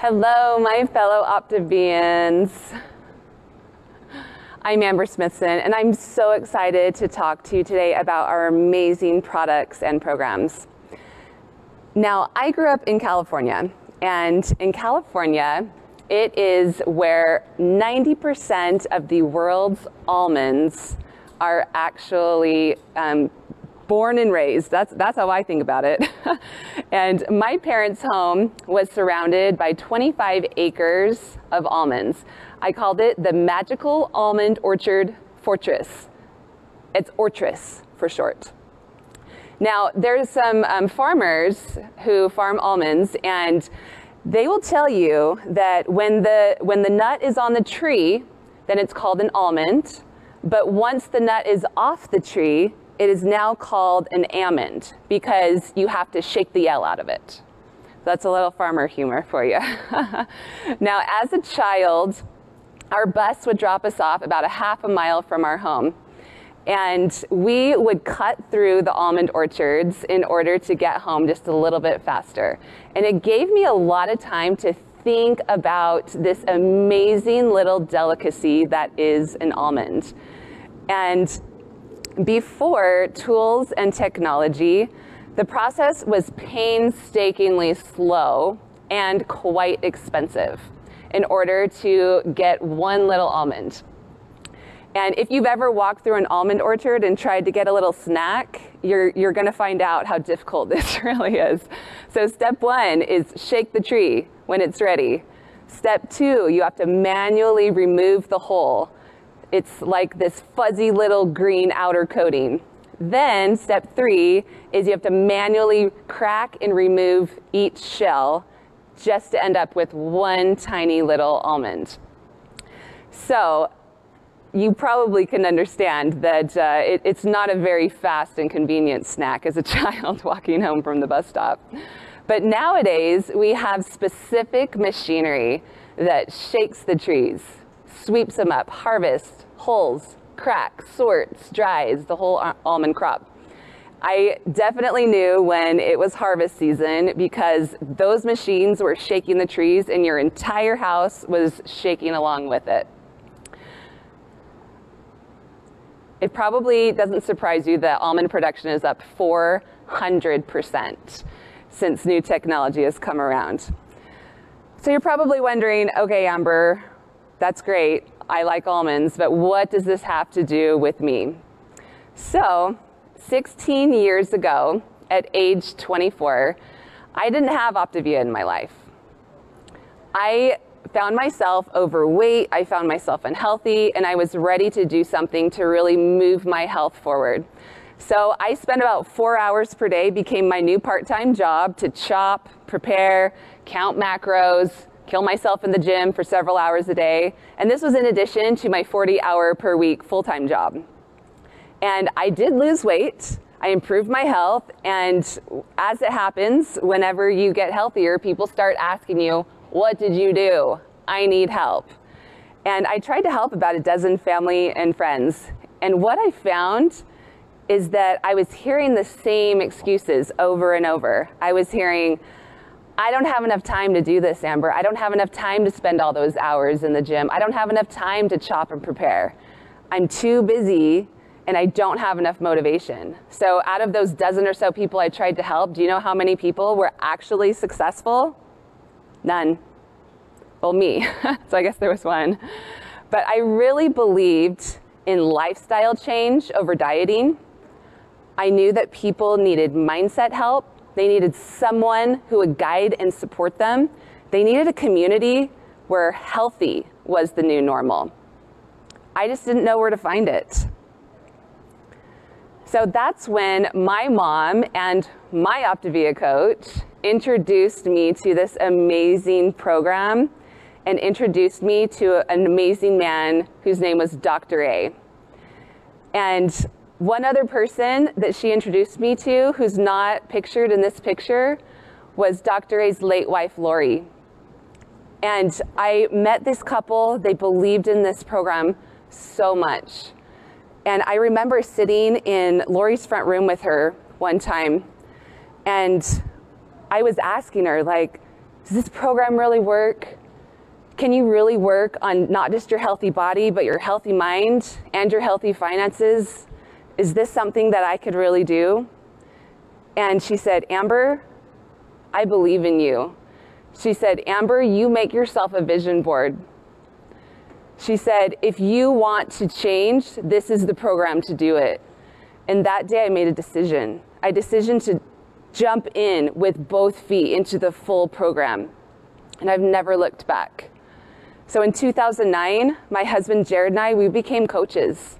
Hello, my fellow Optavians. I'm Amber Smithson, and I'm so excited to talk to you today about our amazing products and programs. Now, I grew up in California, and in California, it is where 90% of the world's almonds are actually born and raised. That's how I think about it. And my parents' home was surrounded by 25 acres of almonds. I called it the Magical Almond Orchard Fortress. It's Ortress for short. Now, there's some farmers who farm almonds, and they will tell you that when the nut is on the tree, then it's called an almond. But once the nut is off the tree, it is now called an almond because you have to shake the L out of it. So that's a little farmer humor for you. Now, as a child, our bus would drop us off about a half a mile from our home. And we would cut through the almond orchards in order to get home just a little bit faster. And it gave me a lot of time to think about this amazing little delicacy that is an almond. And before tools and technology, the process was painstakingly slow and quite expensive in order to get one little almond. And if you've ever walked through an almond orchard and tried to get a little snack, you're going to find out how difficult this really is. So step one is shake the tree when it's ready. Step two, you have to manually remove the hull. It's like this fuzzy little green outer coating. Then step three is you have to manually crack and remove each shell just to end up with one tiny little almond. So you probably can understand that it's not a very fast and convenient snack as a child walking home from the bus stop. But nowadays, we have specific machinery that shakes the trees, sweeps them up, harvests, hulls, cracks, sorts, dries the whole almond crop. I definitely knew when it was harvest season because those machines were shaking the trees and your entire house was shaking along with it. It probably doesn't surprise you that almond production is up 400% since new technology has come around. So you're probably wondering, okay, Amber, that's great. I like almonds, but what does this have to do with me? So 16 years ago, at age 24, I didn't have Optavia in my life. I found myself overweight, I found myself unhealthy, and I was ready to do something to really move my health forward. So I spent about 4 hours per day, became my new part-time job to chop, prepare, count macros, kill myself in the gym for several hours a day. And this was in addition to my 40-hour per week full-time job. And I did lose weight. I improved my health. And as it happens, whenever you get healthier, people start asking you, what did you do? I need help. And I tried to help about a dozen family and friends. And what I found is that I was hearing the same excuses over and over. I was hearing, I don't have enough time to do this, Amber. I don't have enough time to spend all those hours in the gym. I don't have enough time to chop and prepare. I'm too busy and I don't have enough motivation. So out of those dozen or so people I tried to help, do you know how many people were actually successful? None. Well, me. So I guess there was one. But I really believed in lifestyle change over dieting. I knew that people needed mindset help. They needed someone who would guide and support them. They needed a community where healthy was the new normal. I just didn't know where to find it. So that's when my mom and my Optavia coach introduced me to this amazing program and introduced me to an amazing man whose name was Dr. A. And one other person that she introduced me to, who's not pictured in this picture, was Dr. A's late wife, Lori. And I met this couple. They believed in this program so much. And I remember sitting in Lori's front room with her one time, and I was asking her, like, Does this program really work? Can you really work on not just your healthy body, but your healthy mind and your healthy finances? Is this something that I could really do? And she said, Amber, I believe in you. She said, Amber, you make yourself a vision board. She said, if you want to change, this is the program to do it. And that day I made a decision. I decided to jump in with both feet into the full program. And I've never looked back. So in 2009, my husband Jared and I, we became coaches.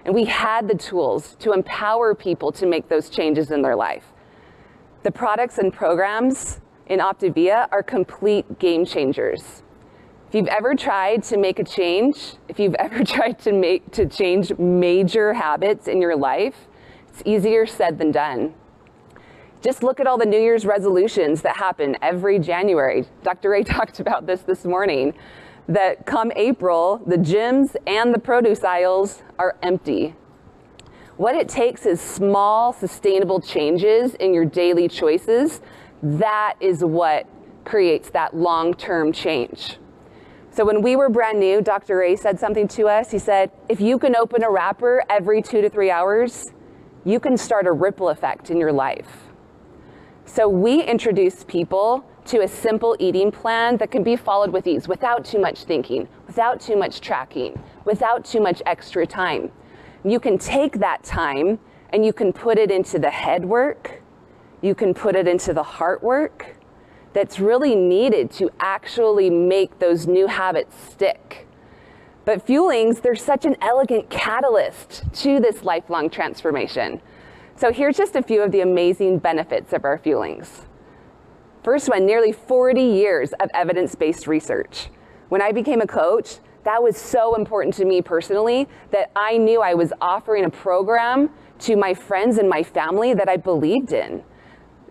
And we had the tools to empower people to make those changes in their life. The products and programs in Optavia are complete game changers. If you've ever tried to make a change, if you've ever tried to change major habits in your life, it's easier said than done. Just look at all the New Year's resolutions that happen every January. Dr. Ray talked about this morning, that come April, the gyms and the produce aisles are empty. What it takes is small, sustainable changes in your daily choices. That is what creates that long-term change. So when we were brand new, Dr. Ray said something to us. He said, if you can open a wrapper every 2 to 3 hours, you can start a ripple effect in your life. So we introduce people to a simple eating plan that can be followed with ease, without too much thinking, without too much tracking, without too much extra time. You can take that time and you can put it into the head work, you can put it into the heart work that's really needed to actually make those new habits stick. But Fuelings, they're such an elegant catalyst to this lifelong transformation. So here's just a few of the amazing benefits of our Fuelings. First one, nearly 40 years of evidence-based research. When I became a coach, that was so important to me personally that I knew I was offering a program to my friends and my family that I believed in.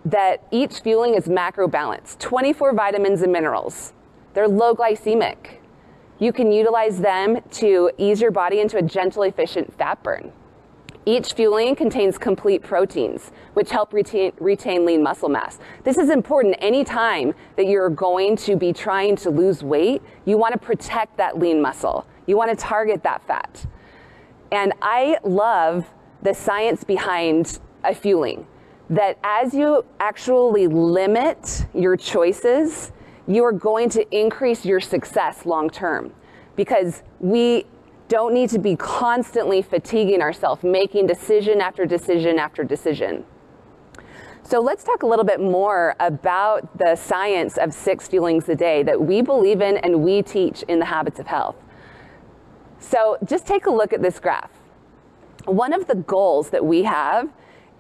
That each Fueling is macro balanced, 24 vitamins and minerals. They're low glycemic. You can utilize them to ease your body into a gentle, efficient fat burn. Each Fueling contains complete proteins, which help retain lean muscle mass. This is important anytime that you're going to be trying to lose weight. You want to protect that lean muscle. You want to target that fat. And I love the science behind a Fueling, that as you actually limit your choices, you are going to increase your success long term, because we don't need to be constantly fatiguing ourselves, making decision after decision after decision. So let's talk a little bit more about the science of 6 Fuelings a day that we believe in and we teach in the Habits of Health. So just take a look at this graph. One of the goals that we have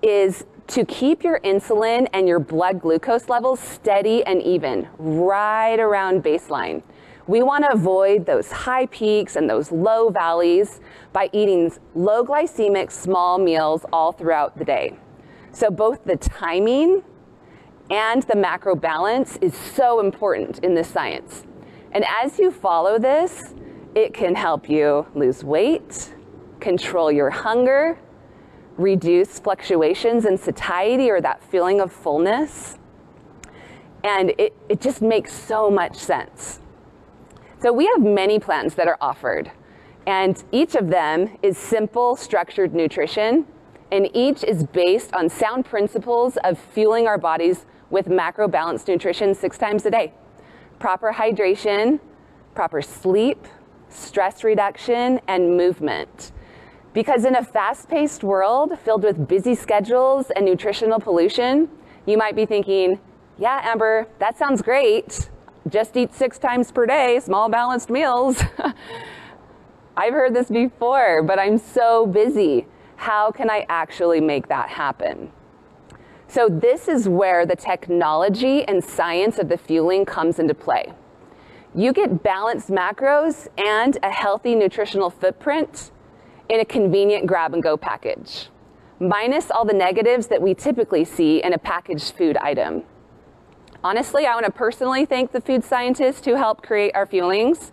is to keep your insulin and your blood glucose levels steady and even, right around baseline. We want to avoid those high peaks and those low valleys by eating low glycemic small meals all throughout the day. So both the timing and the macro balance is so important in this science. And as you follow this, it can help you lose weight, control your hunger, reduce fluctuations in satiety or that feeling of fullness. And it just makes so much sense. So we have many plans that are offered, and each of them is simple, structured nutrition, and each is based on sound principles of fueling our bodies with macro balanced nutrition 6 times a day. Proper hydration, proper sleep, stress reduction, and movement. Because in a fast-paced world filled with busy schedules and nutritional pollution, you might be thinking, yeah, Amber, that sounds great. Just eat 6 times per day, small balanced meals. I've heard this before, but I'm so busy. How can I actually make that happen? So this is where the technology and science of the Fueling comes into play. You get balanced macros and a healthy nutritional footprint in a convenient grab-and-go package, minus all the negatives that we typically see in a packaged food item. Honestly, I want to personally thank the food scientists who helped create our Fuelings.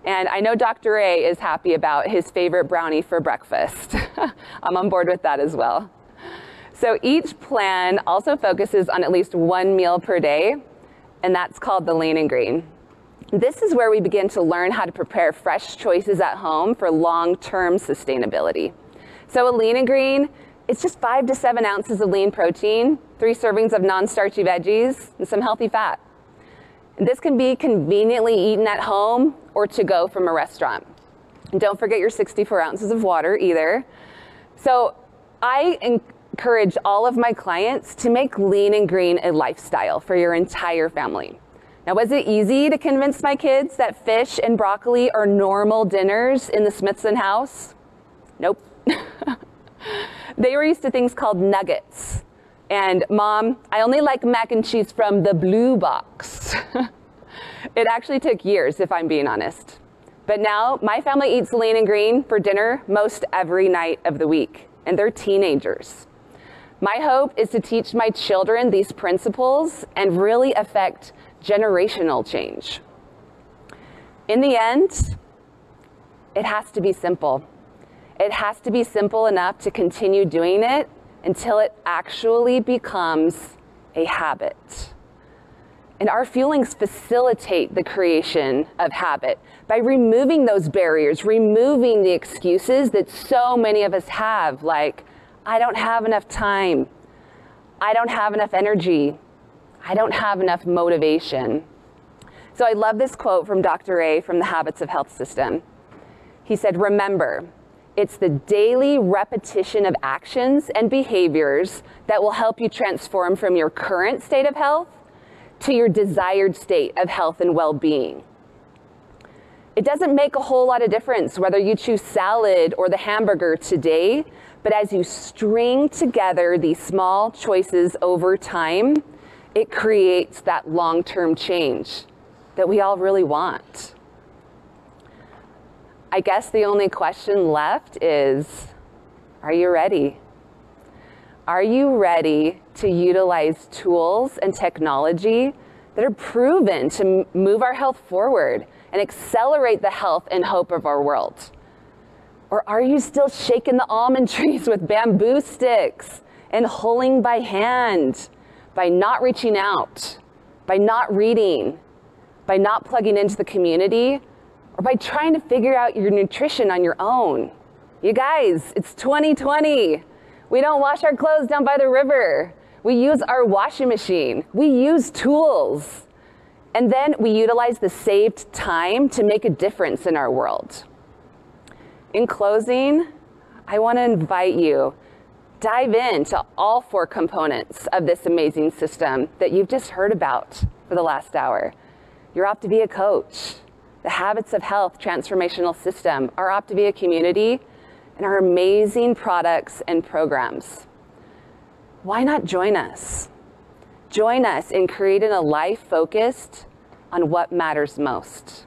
And I know Dr. Ray is happy about his favorite brownie for breakfast. I'm on board with that as well. So each plan also focuses on at least 1 meal per day. and that's called the Lean and Green. This is where we begin to learn how to prepare fresh choices at home for long-term sustainability. So a Lean and Green, it's just 5 to 7 ounces of lean protein, 3 servings of non-starchy veggies, and some healthy fat. And this can be conveniently eaten at home or to go from a restaurant. And don't forget your 64 ounces of water either. So I encourage all of my clients to make Lean and Green a lifestyle for your entire family. Now, was it easy to convince my kids that fish and broccoli are normal dinners in the Smithson house? Nope. They were used to things called nuggets. And Mom, I only like mac and cheese from the blue box. It actually took years, if I'm being honest. But now my family eats Lean and Green for dinner most every night of the week, and they're teenagers. My hope is to teach my children these principles and really affect generational change. In the end, it has to be simple. It has to be simple enough to continue doing it until it actually becomes a habit. And our fuelings facilitate the creation of habit by removing those barriers, removing the excuses that so many of us have, like, I don't have enough time, I don't have enough energy, I don't have enough motivation. So I love this quote from Dr. A from the Habits of Health system. He said, remember, it's the daily repetition of actions and behaviors that will help you transform from your current state of health to your desired state of health and well-being. It doesn't make a whole lot of difference whether you choose salad or the hamburger today, but as you string together these small choices over time, it creates that long-term change that we all really want. I guess the only question left is, are you ready? Are you ready to utilize tools and technology that are proven to move our health forward and accelerate the health and hope of our world? Or are you still shaking the almond trees with bamboo sticks and hulling by hand, by not reaching out, by not reading, by not plugging into the community, or by trying to figure out your nutrition on your own? You guys, it's 2020. We don't wash our clothes down by the river. We use our washing machine. We use tools. And then we utilize the saved time to make a difference in our world. In closing, I want to invite you, dive into all 4 components of this amazing system that you've just heard about for the last hour. Your Optavia coach, the Habits of Health transformational system, our Optavia community, and our amazing products and programs. Why not join us? Join us in creating a life focused on what matters most.